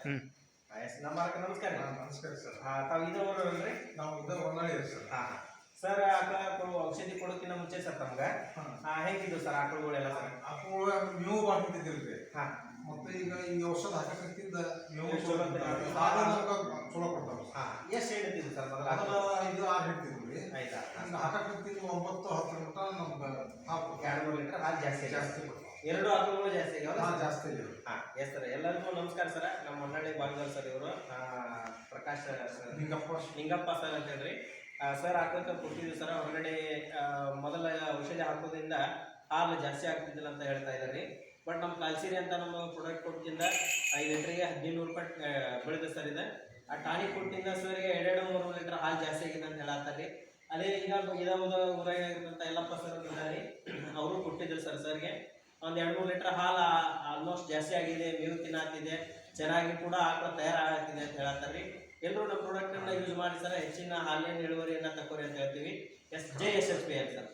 ನಮ್ಮ ನಮಸ್ಕಾರ. ನಮಸ್ಕಾರ ಸರ್. ತಾವು ಇದವರು ಅಲ್ರಿ? ನಾವು ಹೊನ್ನಾಳಿ ಸರ್. ಸರ್ ಆಕಳು ಔಷಧಿ ಕೊಡೋಕ್ಕಿಂತ ಮುಂಚೆ ಸರ್ ತಮ್ಗೆ ಹೇಗಿದ್ದು ಸರ್ ಆಕಳುಗಳೆಲ್ಲ? ಸರ್ ಆಕಳು ಮೇವು ಬಾಳ್ತಿದ್ದಿಲ್ರಿ. ಮತ್ತೆ ಈಗ ಈ ಔಷಧ ಹಾಕಕ್ಕಿಂತ ಮೇವು ಚಲೋ ಕೊಡ್ತಾವ. ಎಷ್ಟು ಹೇಳ್ತಿದ್ದು ಸರ್ ಮೊದಲ? 5-6 ಹೇಳ್ತಿದ್ವಿ. ಆಯ್ತಾ? ಈಗ ಹಾಕಕ್ಕಿಂತ 9-10 ಮಟ್ಟ ನಮ್ಗೆ 2-3 ಲೀಟರ್ ಹಾಲು ಜಾಸ್ತಿ ಕೊಡ್ತಾವ. 2 ಆಕಳುಗಳು ಜಾಸ್ತಿ ಆಗ್ಯಾವ? ಜಾಸ್ತಿ ಇದೆ. Yes sir. ಎಲ್ಲರಿಗೂ ನಮಸ್ಕಾರ ಸರ್. ನಮ್ಮ ಹೊನ್ನಾಳಿ ಬಾಂಧವರ್ ಸರ್ ಇವರು ಪ್ರಕಾಶ್ ಲಿಂಗಪ್ಪ ಸರ್ ಅಂತ ಹೇಳ್ರಿ. ಸರ್ ಹಾಕೋಕೆ ಕೊಟ್ಟಿದ್ವಿ ಸರ್. ಹೊರಗಡೆ ಮೊದಲ ಔಷಧಿ ಹಾಕೋದ್ರಿಂದ ಹಾಲು ಜಾಸ್ತಿ ಆಗ್ತಿದ್ದಿಲ್ಲ ಅಂತ ಹೇಳ್ತಾ ಇದ್ದಾರೆ. ಬಟ್ ನಮ್ಮ ಕಾಲ್ಸಿರಿ ಅಂತ ನಮ್ಮ ಪ್ರಾಡಕ್ಟ್ ಕೊಟ್ಟಿಂದ 5 ಲೀಟ್ರಿಗೆ 1500 ರೂಪಾಯಿ ಬೆಳೆದ ಸರ್ ಇದೆ. ಆ ಟಾನಿಕ್ ಕೊಟ್ಟಿಂದ ಸರ್ಗೆ 2-3 ಲೀಟರ್ ಹಾಲು ಜಾಸ್ತಿ ಆಗಿದೆ ಅಂತ ಹೇಳತ್ತಾರೆ. ಅದೇ ಈಗ ಊರಾಗಿರ್ತಂಥ ಯಲ್ಲಪ್ಪ ಸರ್ ಅಂತಾರೆ, ಅವರು ಕೊಟ್ಟಿದ್ರು ಸರ್ ಸರ್ಗೆ. ಒಂದು 2-3 ಲೀಟರ್ ಹಾಲು ಆಲ್ಮೋಸ್ಟ್ ಜಾಸ್ತಿ ಆಗಿದೆ, ಮೇವು ತಿನ್ನಾತಿದೆ, ಚೆನ್ನಾಗಿ ಕೂಡ ಆಕಳ ತಯಾರಾಗ್ತಿದೆ ಅಂತ ಹೇಳತ್ತಾರೆ. ಎಲ್ಲರೂ ನಮ್ಮ ಪ್ರಾಡಕ್ಟನ್ನು ಯೂಸ್ ಮಾಡಿ ಸರ್ ಹೆಚ್ಚಿನ ಹಾಲಿನ ಇಳುವರಿಯನ್ನು ತಗೋರಿ ಅಂತ ಹೇಳ್ತೀವಿ. SJSHP ಅಂತ ಸರ್.